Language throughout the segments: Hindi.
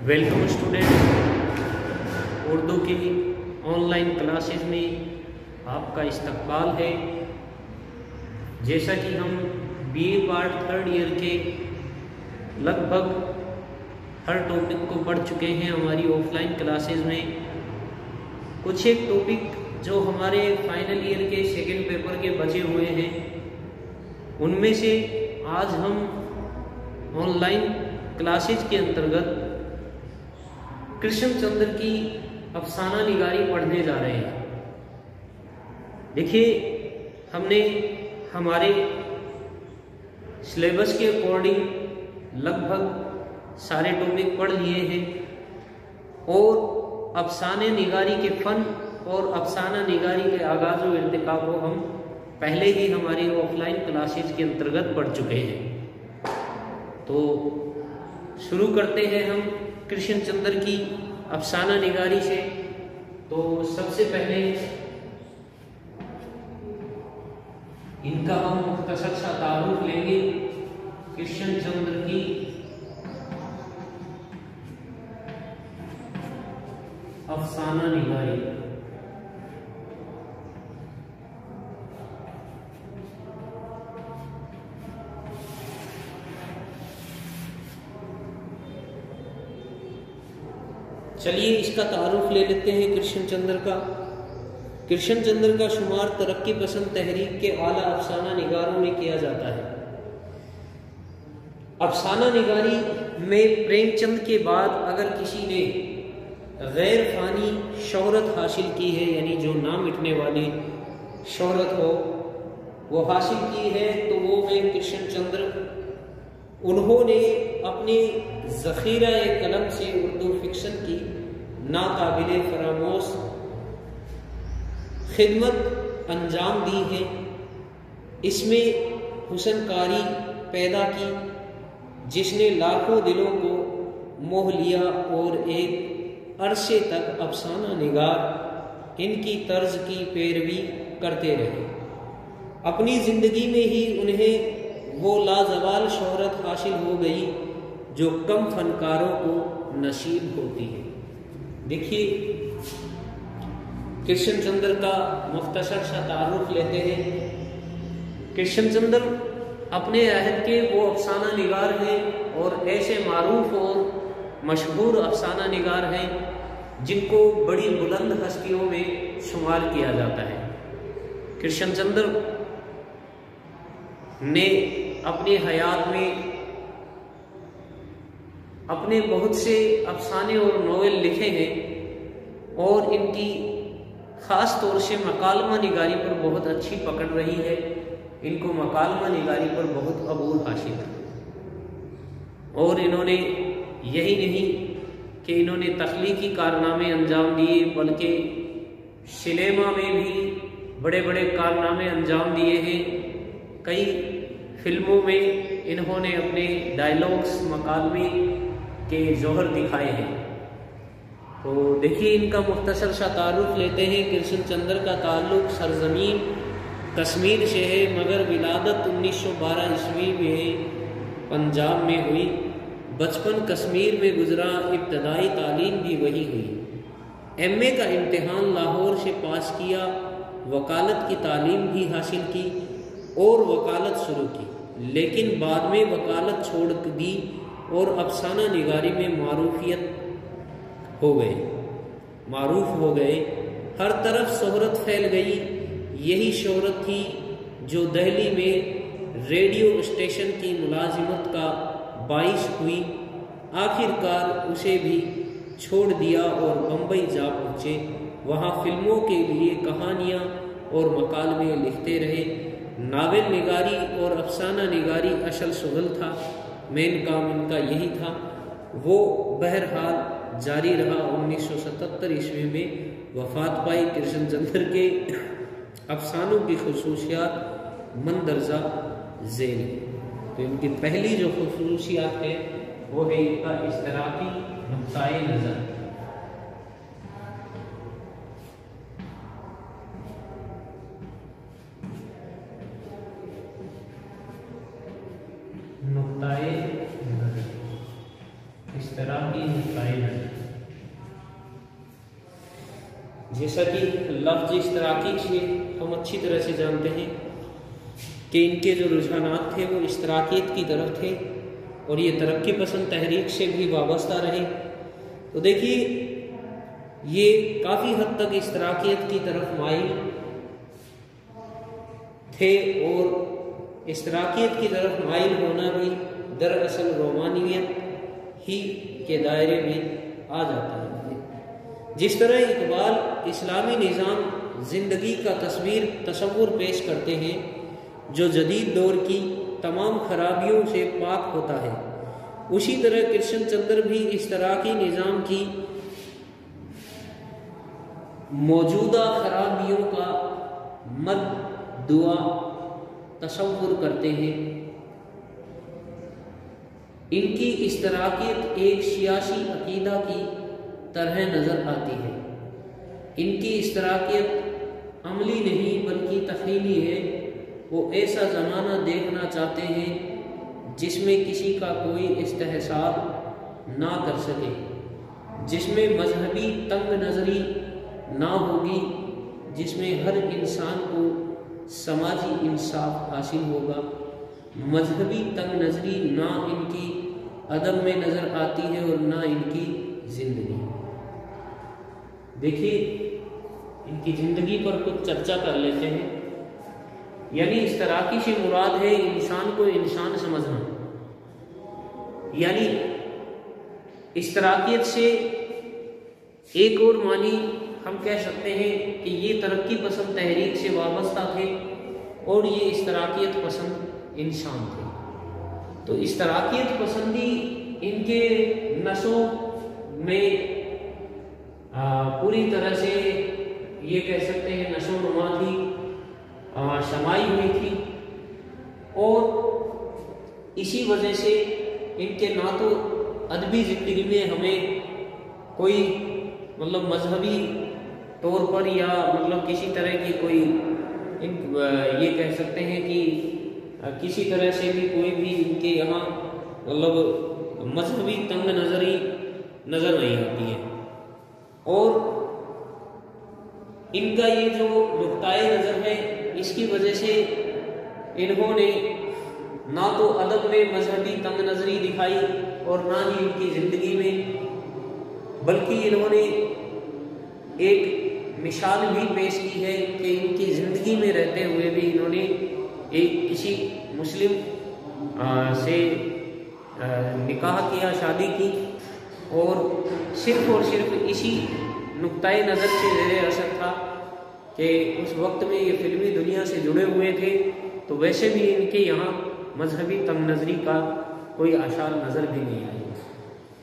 वेलकम स्टूडेंट, उर्दू की ऑनलाइन क्लासेस में आपका इस्तकबाल है। जैसा कि हम बीए पार्ट थर्ड ईयर के लगभग हर टॉपिक को पढ़ चुके हैं हमारी ऑफलाइन क्लासेस में, कुछ एक टॉपिक जो हमारे फाइनल ईयर के सेकेंड पेपर के बचे हुए हैं उनमें से आज हम ऑनलाइन क्लासेस के अंतर्गत कृष्णचंद्र की अफसाना निगारी पढ़ने जा रहे हैं। देखिए, हमने हमारे सिलेबस के अकॉर्डिंग लगभग सारे टॉपिक पढ़ लिए हैं और अफसाने निगारी के फन और अफसाना निगारी के आगाज व इर्तिका को हम पहले ही हमारी ऑफलाइन क्लासेज के अंतर्गत पढ़ चुके हैं। तो शुरू करते हैं हम कृष्णचंद्र की अफसाना निगारी से। तो सबसे पहले इनका हम मुख्तसर सा तारुफ लेंगे। कृष्णचंद्र की अफसाना निगारी। चलिए इसका तारुफ ले लेते हैं कृष्णचंद्र का। कृष्णचंद्र का शुमार तरक्की पसंद तहरीक के आला अफसाना निगारों में किया जाता है। अफसाना निगारी में प्रेमचंद के बाद अगर किसी ने गैर फानी शोहरत हासिल की है, यानी जो ना मिटने वाली शोहरत हो वो हासिल की है, तो वो है कृष्णचंद्र। उन्होंने अपने ज़ख़ीरा कलम से उर्दू फिक्शन की नाकाबिले फरामोश खिदमत अंजाम दी है। इसमें हुस्नकारी पैदा की जिसने लाखों दिलों को मोह लिया और एक अरसे तक अफसाना निगार इनकी तर्ज की पैरवी करते रहे। अपनी ज़िंदगी में ही उन्हें वो लाजवाल शोहरत हासिल हो गई जो कम फनकारों को नसीब होती है। देखिए, कृष्णचंद्र का मुख्तसर सा तारुफ लेते हैं। कृष्णचंद्र अपने अहद के वो अफसाना निगार हैं और ऐसे मारूफ और मशहूर अफसाना निगार हैं जिनको बड़ी बुलंद हस्तियों में शुमार किया जाता है। कृष्णचंद्र ने अपनी हयात में अपने बहुत से अफसाने और नोवेल लिखे हैं और इनकी ख़ास तौर से मकालमा निगारी पर बहुत अच्छी पकड़ रही है। इनको मकालमा निगारी पर बहुत अबूर हासिल है और इन्होंने यही नहीं कि इन्होंने तख्लीकी कारनामे अंजाम दिए, बल्कि सिनेमा में भी बड़े बड़े कारनामे अंजाम दिए हैं। कई फिल्मों में इन्होंने अपने डायलॉग्स मकालमे के जौहर दिखाए हैं। तो देखिए, इनका मुख्तसर सा तारुफ लेते हैं। कृष्णचंद्र का ताल्लुक सरजमीन कश्मीर से है, मगर विलादत 1912 ईस्वी में पंजाब में हुई। बचपन कश्मीर में गुजरा, इब्तदाई तालीम भी वही हुई। एमए का इम्तिहान लाहौर से पास किया, वकालत की तालीम भी हासिल की और वकालत शुरू की, लेकिन बाद में वकालत छोड़ दी और अफसाना निगारी में मारूफ हो गए। हर तरफ शोहरत फैल गई। यही शोहरत थी जो दिल्ली में रेडियो स्टेशन की मुलाजिमत का बाइस हुई। आखिरकार उसे भी छोड़ दिया और बम्बई जा पहुँचे। वहाँ फिल्मों के लिए कहानियाँ और मकालमे लिखते रहे। नावल निगारी और अफसाना निगारी असल शुगल था, मेन काम इनका यही था। वो बहरहाल जारी रहा। 1977 ईस्वी में वफात पाई। कृष्णचंद्र के अफसानों की खुसूसियात मंदरजा झेल। तो इनकी पहली जो खुसूसियात है वो है इनका इश्तराकी नुक्ताए नज़र। नुक्ताए नज़र, इश्तराकी नुक्ताए नज़र। जैसा कि लफ्ज़ इश्तराकी से हम अच्छी तरह से जानते हैं कि इनके जो रुझानात थे वो इश्तराकियत की तरफ थे और ये तरक्की पसंद तहरीक से भी वाबस्ता रहे। तो देखिए ये काफ़ी हद तक इश्तराकियत की तरफ माइल थे और इश्तराकियत की तरफ माइल होना भी दरअसल रोमानियत ही के दायरे में आ जाता है। जिस तरह इकबाल इस्लामी निज़ाम ज़िंदगी का तस्वुर पेश करते हैं जो जदीद दौर की तमाम खराबियों से पाक होता है, उसी तरह कृष्णचंद्र भी इश्तराकी निज़ाम की मौजूदा खराबियों का मद्दुआ तस्वुर करते हैं। इनकी इश्तराकियत एक सियासी अकीदा की तरह नज़र आती है। इनकी इश्तराकियत अमली नहीं बल्कि तख़ीली है। वो ऐसा ज़माना देखना चाहते हैं जिसमें किसी का कोई इस्तेहसार ना कर सके, जिसमें मजहबी तंग नज़री ना होगी, जिसमें हर इंसान को समाजी इंसाफ हासिल होगा। मजहबी तंग नज़री ना इनकी अदब में नज़र आती है और ना इनकी ज़िंदगी। देखिए इनकी ज़िंदगी पर कुछ चर्चा कर लेते हैं। यानी इश्तराकी से मुराद है इंसान को इंसान समझना। यानी इश्तराकियत से एक और मानी हम कह सकते हैं कि ये तरक्की पसंद तहरीक से वाबस्ता थे और ये इश्तराकियत पसंद इंसान थे। तो इश्तराकियत पसंदी इनके नसों में पूरी तरह से ये कह सकते हैं नशो नुमा थी, शमाई हुई थी और इसी वजह से इनके ना तो अदबी ज़िंदगी में हमें कोई मतलब मजहबी तौर पर या मतलब किसी तरह की कोई ये कह सकते हैं कि किसी तरह से भी कोई भी इनके यहाँ मतलब मजहबी तंग नज़री नज़र नहीं आती है। और इनका ये जो नुक्ताए नज़र है इसकी वजह से इन्होंने ना तो अदब में मजहबी तंग नज़री दिखाई और ना ही इनकी ज़िंदगी में, बल्कि इन्होंने एक मिसाल भी पेश की है कि इनकी ज़िंदगी में रहते हुए भी इन्होंने एक किसी मुस्लिम से निकाह किया, शादी की और सिर्फ इसी नुक्ताए नज़र से ज़ेरे असर था कि उस वक्त में ये फिल्मी दुनिया से जुड़े हुए थे, तो वैसे भी इनके यहाँ मजहबी तंग नज़री का कोई आशार नज़र भी नहीं आई।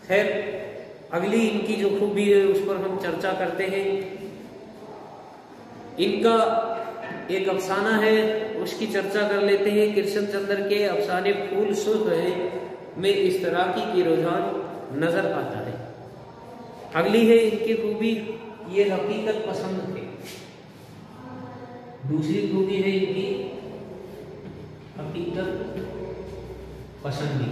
खैर अगली इनकी जो खूबी है उस पर हम चर्चा करते हैं। इनका एक अफसाना है उसकी चर्चा कर लेते हैं। कृष्णचंद्र के अफसाने फूल सुर्ख है में इश्तराकी की रुझान नज़र आता है। अगली है इनकी खूबी, ये हकीकत पसंद थे। दूसरी खूबी है इनकी हकीकत पसंदी।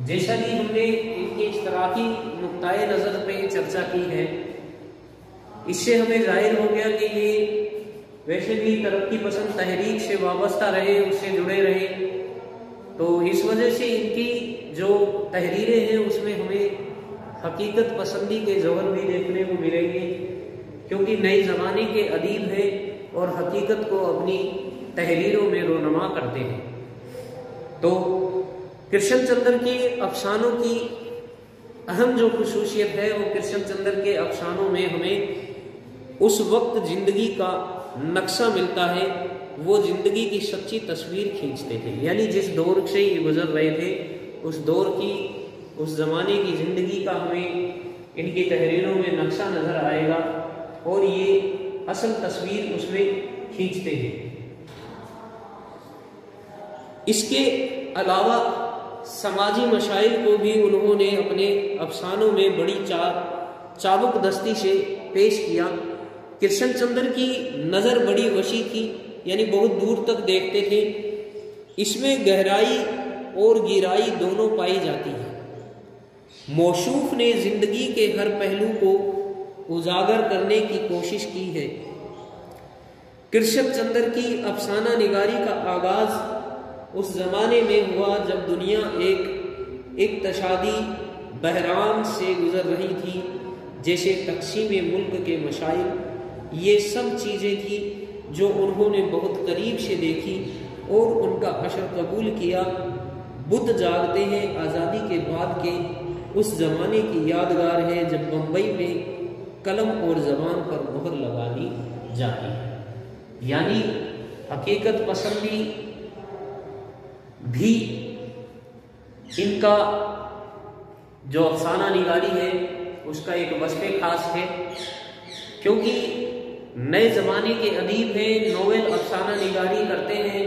जैसा कि हमने इनके इश्तराकी नुक्ताए नज़र पे चर्चा की है, इससे हमें जाहिर हो गया कि ये वैसे भी तरक्की पसंद तहरीक से वाबस्ता रहे, उससे जुड़े रहे। तो इस वजह से इनकी जो तहरीरें हैं उसमें हमें हकीकत पसंदी के ज़ोहर भी देखने को मिलेंगे, क्योंकि नए ज़माने के अदीब हैं और हकीकत को अपनी तहरीरों में रोनमा करते हैं। तो कृष्णचंद्र के अफसानों की अहम जो खुसूसियत है वो कृष्णचंद्र के अफसानों में हमें उस वक्त ज़िंदगी का नक्शा मिलता है वो जिंदगी की सच्ची तस्वीर खींचते थे। यानी जिस दौर से ये गुजर रहे थे उस दौर की, उस ज़माने की ज़िंदगी का हमें इनकी तहरीरों में नक्शा नज़र आएगा और ये असल तस्वीर उसमें खींचते हैं। इसके अलावा समाजी मसाइल को भी उन्होंने अपने अफसानों में बड़ी चाबुक दस्ती से पेश किया। कृष्ण चंद्र की नज़र बड़ी वसी थी, यानी बहुत दूर तक देखते थे। इसमें गहराई और गिराई दोनों पाई जाती है। मौसूफ ने जिंदगी के हर पहलू को उजागर करने की कोशिश की है। कृष्ण चंद्र की अफसाना निगारी का आगाज उस जमाने में हुआ जब दुनिया एक इक्तसादी बहरान से गुजर रही थी, जैसे तकसीम मुल्क के मसाइल। ये सब चीज़ें थी जो उन्होंने बहुत करीब से देखी और उनका असर कबूल किया। बुद्ध जागते हैं आज़ादी के बाद के उस ज़माने की यादगार है जब बम्बई में कलम और ज़बान पर मोहर लगा दी जाती है। यानी हकीकत पसंदी भी इनका जो अफसाना निगारी है उसका एक वस्फ़े खास है, क्योंकि नए ज़माने के अदीब हैं, नोवेल अफसाना निगारी करते हैं,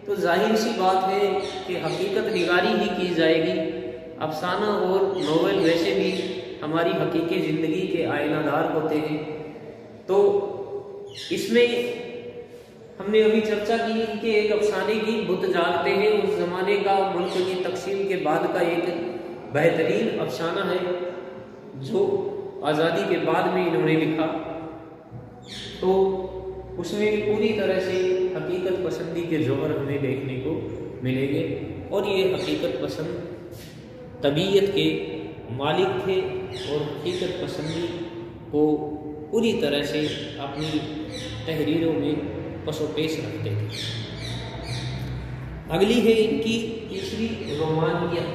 तो जाहिर सी बात है कि हकीकत निगारी ही की जाएगी। अफसाना और नोवेल वैसे भी हमारी हकीकी ज़िंदगी के आईनादार होते हैं। तो इसमें हमने अभी चर्चा की कि एक अफसाने की बुद्ध जागते हैं उस ज़माने का मुल्क की तकसीम के बाद का एक बेहतरीन अफसाना है जो आज़ादी के बाद में इन्होंने लिखा। तो उसमें पूरी तरह से हकीकत पसंदी के जौहर हमें देखने को मिलेंगे और ये हकीकत पसंद तबीयत के मालिक थे और हकीकत पसंदी को पूरी तरह से अपनी तहरीरों में पसोपेश रखते थे। अगली है इनकी तीसरी रोमानियत।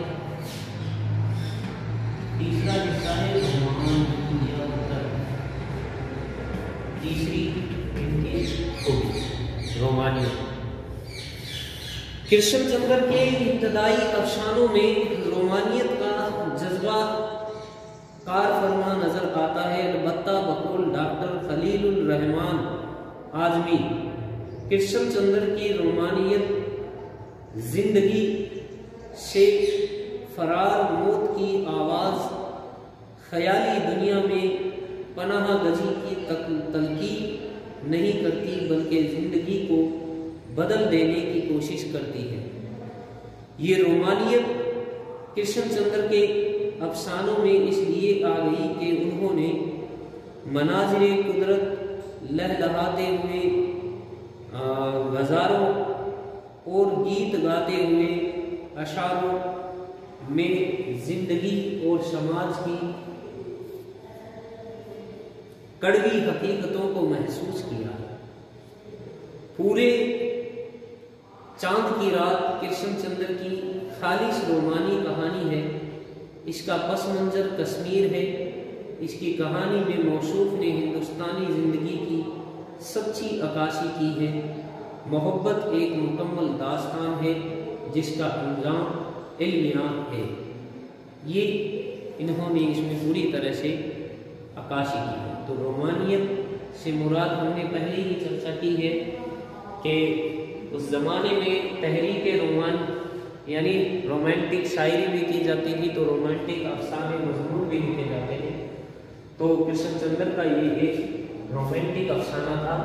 तीसरा हिस्सा है रोमानियत। तीसरी इनकी खूबी रोमानियत। कृष्ण चंद्र के इब्तदाई अफसानों में रोमानियत का जज्बा कार फरमा नजर आता है। अलबत्ता बकौल डॉक्टर खलीलुर रहमान आजमी कृष्ण चंद्र की रोमानियत जिंदगी से फरार मौत की आवाज़ ख्याली दुनिया में पनाह गजी की तलकी नहीं करती, बल्कि ज़िंदगी को बदल देने की कोशिश करती है। ये रोमानियत कृष्ण चंद्र के अफसानों में इसलिए आ गई कि उन्होंने मनाज़िर कुदरत लहलहाते हुए गज़ारों और गीत गाते हुए अशारों में जिंदगी और समाज की कड़वी हकीकतों को महसूस किया। पूरे चांद की रात कृष्ण चंद्र की खालिस रोमानी कहानी है। इसका पस मंजर कश्मीर है। इसकी कहानी में मौसूफ ने हिंदुस्तानी ज़िंदगी की सच्ची अक्कासी की है। मोहब्बत एक मुकम्मल दास्तान है जिसका अंजाम इल्मिया है। ये इन्होंने इसमें पूरी तरह से अक्कासी की है। तो रोमानियत से मुराद हमने पहले ही चर्चा की है कि उस ज़माने में तहरीक रोमान यानी रोमांटिक शायरी भी की जाती थी, तो रोमांटिक अफसाने मजमून भी लिखे जाते थे। तो कृष्ण चंद्र का ये एक रोमांटिक अफसाना था,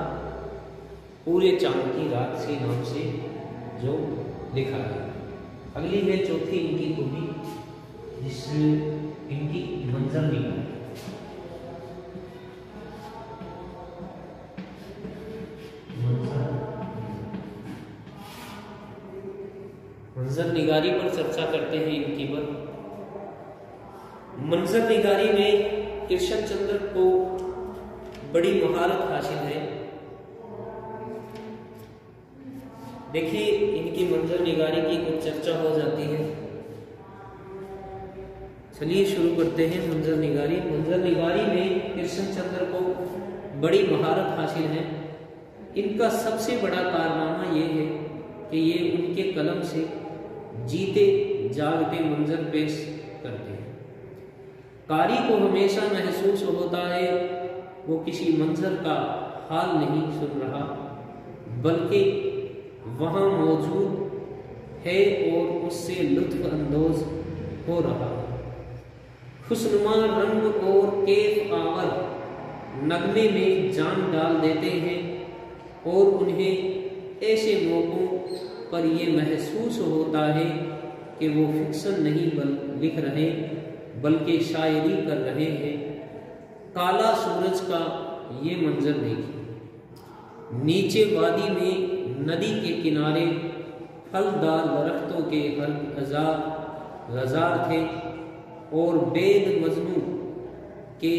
पूरे चांद की रात से नाम से जो लिखा गया। अगली है चौथी इनकी खूबी, जिसमें इनकी मंजर निगारी। मंजर निगारी पर चर्चा करते हैं इनकी पर। मंजर निगारी में कृष्ण चंद्र को बड़ी महारत हासिल है। देखिए इनकी मंजर निगारी की कुछ चर्चा हो जाती है। चलिए शुरू करते हैं मंजर निगारी। मंजर निगारी में कृष्ण चंद्र को बड़ी महारत हासिल है। इनका सबसे बड़ा कारनामा ये है कि ये उनके कलम से जीते जागते मंजर पेश करते हैं। कारी को हमेशा महसूस होता है वो किसी मंजर का हाल नहीं सुन रहा, बल्कि वहाँ मौजूद है और उससे लुत्फ अंदोज हो रहा है। खुशनुमा रंग और कैफ आवर नगमे में जान डाल देते हैं और उन्हें ऐसे मौक़ों पर यह महसूस होता है कि वो फिक्शन नहीं लिख रहे बल्कि शायरी कर रहे हैं। काला सूरज का ये मंजर देखिए, नीचे वादी में नदी के किनारे फलदार दरख्तों के हजार थे और बेद मजनू के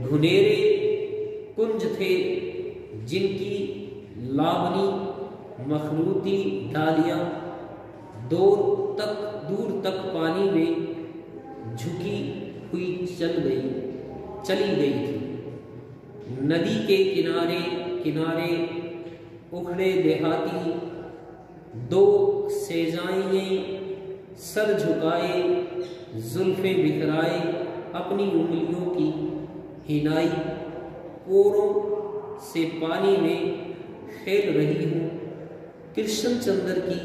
घुनेरे कुंज थे जिनकी लावनी मखलूती डालियां दूर तक पानी में झुकी हुई चली गई थी। नदी के किनारे उखड़े देहाती दो सेजाइये सर झुकाए जुल्फे बिखराए अपनी उंगलियों की हिनाई पोरों से पानी में खेल रही हूँ। कृष्ण चंद्र की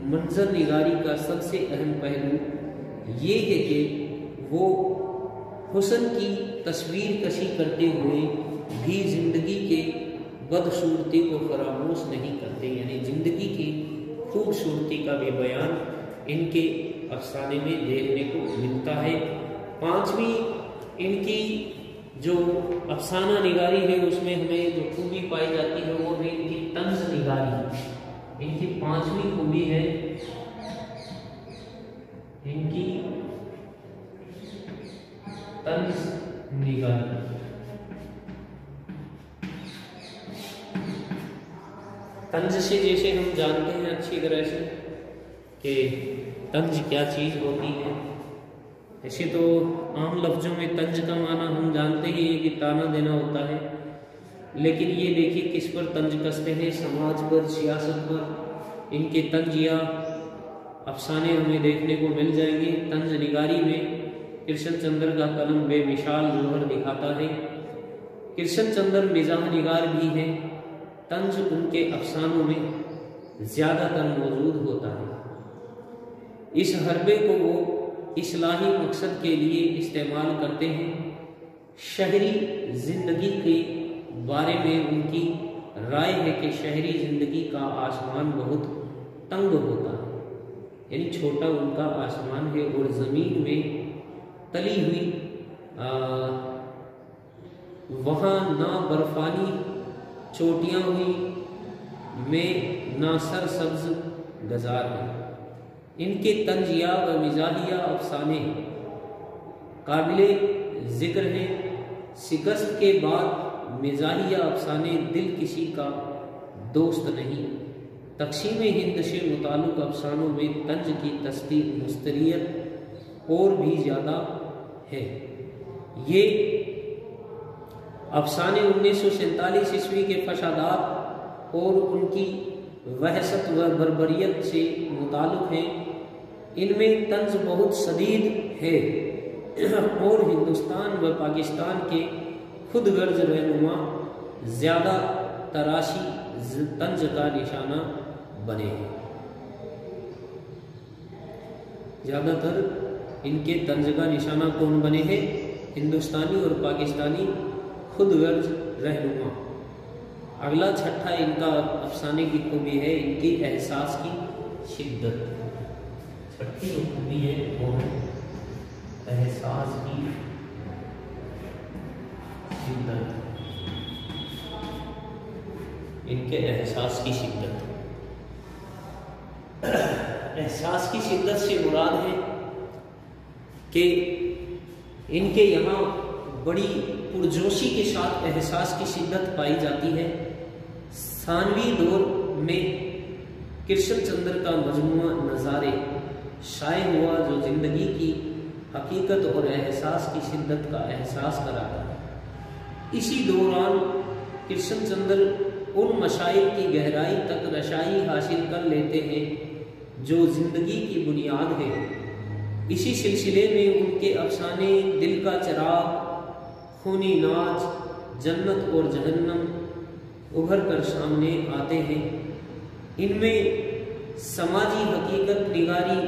मंजर निगारी का सबसे अहम पहलू ये है कि वो हुस्न की तस्वीर कशी करते हुए भी जिंदगी के बदसूरती को फरामोश नहीं करते, यानी जिंदगी की खूबसूरती का भी बयान इनके अफसाने में देखने को मिलता है। पांचवी इनकी जो अफसाना निगारी है उसमें हमें जो खूबी पाई जाती है वो है इनकी तंज निगारी। इनकी पांचवी खूबी है इनकी तंज निगारी। तंज से जैसे हम जानते हैं अच्छी तरह से कि तंज क्या चीज होती है, ऐसे तो आम लफ्जों में तंज का माना हम जानते ही हैं कि ताना देना होता है, लेकिन ये देखिए किस पर तंज कसते हैं, समाज पर, सियासत पर। इनके तंज या अफसाने हमें देखने को मिल जाएंगे। तंज निगारी में कृष्ण चंद्र का कलम बेमिसाल जोहर दिखाता है। कृष्ण चंद्र मिजाह निगार भी है। तंज उनके अफसानों में ज्यादातर मौजूद होता है। इस हरबे को वो इस्लाही मकसद के लिए इस्तेमाल करते हैं। शहरी जिंदगी के बारे में उनकी राय है कि शहरी जिंदगी का आसमान बहुत तंग होता है, यानी छोटा उनका आसमान है और जमीन में तली हुई वहाँ ना बर्फानी चोटियाँ हुई में ना सरसब्ज गजार है। इनके तंजिया व मिजाहिया अफसाने काबिले जिक्र हैं। शिकस्त के बाद मिजाहिया अफसाने दिल किसी का दोस्त नहीं। तक़सीम हिंद से मुताल्लिक़ अफसानों में तंज की तस्दीक मुस्तरियत और भी ज़्यादा है। ये अफसाने 1947 ईस्वी के फसादात और उनकी वहशत व बर्बरियत से मुताल्लिक़ हैं। इनमें तंज बहुत शदीद है और हिंदुस्तान व पाकिस्तान के खुदगर्ज रहनुमा ज़्यादा तराशी तंज का निशाना बने हैं। ज़्यादातर इनके तंज का निशाना कौन बने हैं? हिंदुस्तानी और पाकिस्तानी खुदगर्ज रहनुमा। अगला छठा इनका अफसाने की खूबी है इनकी एहसास की शिद्दत। छठी जो खूबी है वो है एहसास की शिद्दत। इनके एहसास की शिद्दत, एहसास की शिद्दत से मुराद है कि इनके यहाँ बड़ी पुरजोशी के साथ एहसास की शिद्दत पाई जाती है। सानवी दौर में कृष्ण चंद्र का मजमुआ नज़ारे शाये हुआ जो ज़िंदगी की हकीकत और एहसास की शिद्दत का एहसास कराता है। इसी दौरान कृष्ण चंद्र उन मशाइल की गहराई तक रसाई हासिल कर लेते हैं जो जिंदगी की बुनियाद है। इसी सिलसिले में उनके अफसाने दिल का चिराग, खूनी नाच, जन्नत और जहन्नम उभर कर सामने आते हैं। इनमें समाजी हकीकत निगारी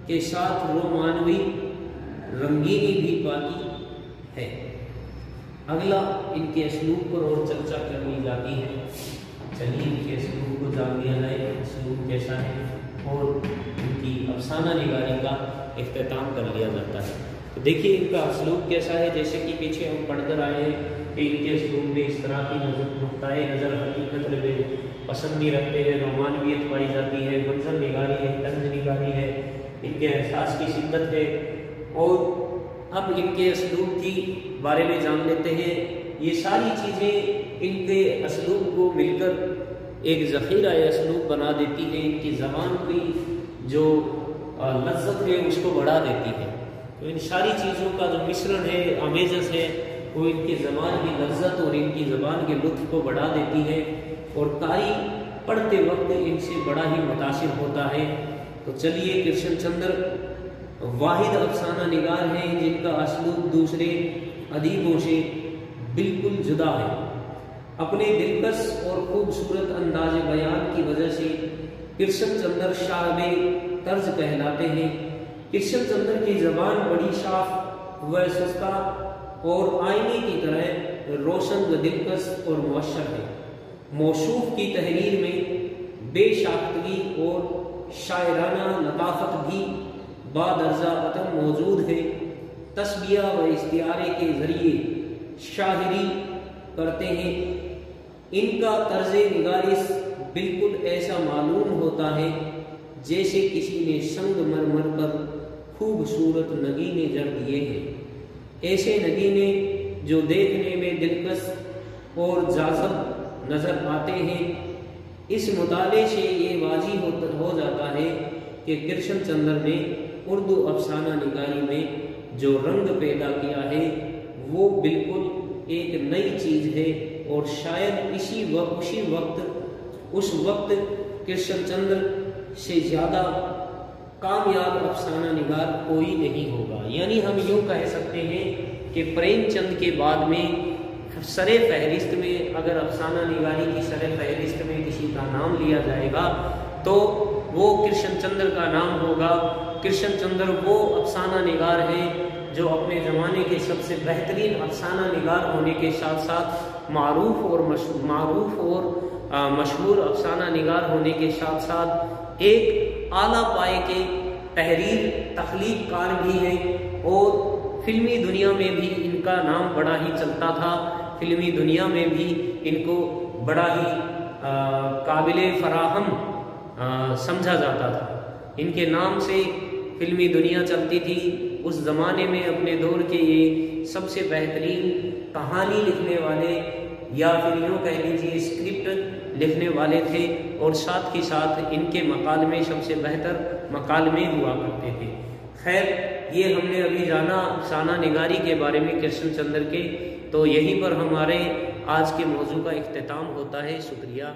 के साथ रोमानवी रंगीनी भी पाती है। अगला इनके असलूब पर और चर्चा करनी जाती है। चलिए इनके असलूब को जान लिया जाए, असलूब कैसा है और इनकी अफसाना निगारी का इख्तिताम कर लिया जाता है। तो देखिए इनका असलूब कैसा है। जैसे कि पीछे हम पढ़कर आए हैं कि इनके असलूब में इस तरह की नुक्ताए नज़र हकीकत में पसंद नहीं रखते हैं, रोमानवियत पाई जाती है, मंजर निगारी है, तंज निगारी है, इनके एहसास की शिद्दत है। और अब इनके असलूब की बारे में जान लेते हैं। ये सारी चीज़ें इनके असलूब को मिलकर एक ज़ख़ीरा असलूब बना देती है। इनकी ज़बान की जो लज्जत है उसको बढ़ा देती है। तो इन सारी चीज़ों का जो मिश्रण है, आमेज़स है, वो इनकी ज़बान की लज्जत और इनकी ज़बान के लुत्फ़ को बढ़ा देती है और कारी पढ़ते वक्त इनसे बड़ा ही मुतासिर होता है। तो चलिए कृष्ण चंद्र वाहिद अफसाना निगार हैं जिनका असलूब दूसरे अदीबों से बिल्कुल जुदा है। अपने दिलकश और खूबसूरत अंदाज बयान की वजह से कृष्ण चंद्र शाहबे तर्ज कहलाते हैं। कृष्ण चंद्र की ज़बान बड़ी साफ व सस्ता और आईने की तरह रोशन व दिलकश और मुअश्शर है। मौसूफ की तहरीर में बेशाख्तगी और शायराना लताफत भी बादर्जा अतम मौजूद है। तस्बिया व इस्तियारे के जरिए शायरी करते हैं। इनका तर्ज निगारिश बिल्कुल ऐसा मालूम होता है जैसे किसी ने संगमरमर पर खूबसूरत नगीने जड़ दिए हैं। ऐसे नगीने जो देखने में दिलकश और जाज़ब नज़र आते हैं। इस मुताले से ये वाज़ी हो जाता है कि कृष्ण चंद्र ने उर्दू अफसाना निगारी में जो रंग पैदा किया है वो बिल्कुल एक नई चीज़ है और शायद उसी वक्त कृष्ण चंद्र से ज़्यादा कामयाब अफसाना निगार कोई नहीं होगा। यानी हम यूँ कह सकते हैं कि प्रेमचंद के बाद में सरे फहरिस्त में अगर अफसाना निगारी की सरे फहरिस्त में किसी का नाम लिया जाएगा तो वो कृष्ण चंद्र का नाम होगा। कृष्ण चंद्र वो अफसाना निगार हैं जो अपने ज़माने के सबसे बेहतरीन अफसाना निगार होने के साथ साथ मारूफ और मशहूर अफसाना निगार होने के साथ साथ एक आला पाए के तहरीर तख्लीक कार भी हैं और फिल्मी दुनिया में भी इनका नाम बड़ा ही चलता था। फिल्मी दुनिया में भी इनको बड़ा ही काबिले फराहम समझा जाता था। इनके नाम से फिल्मी दुनिया चलती थी। उस ज़माने में अपने दौर के ये सबसे बेहतरीन कहानी लिखने वाले या फिर यूँ कह लीजिए स्क्रिप्ट लिखने वाले थे और साथ ही साथ इनके मकालमे सबसे बेहतर मकालमे हुआ करते थे। खैर ये हमने अभी जाना अफसाना निगारी के बारे में कृष्ण चंद्र के। तो यहीं पर हमारे आज के मौजू का इख्तिताम होता है। शुक्रिया।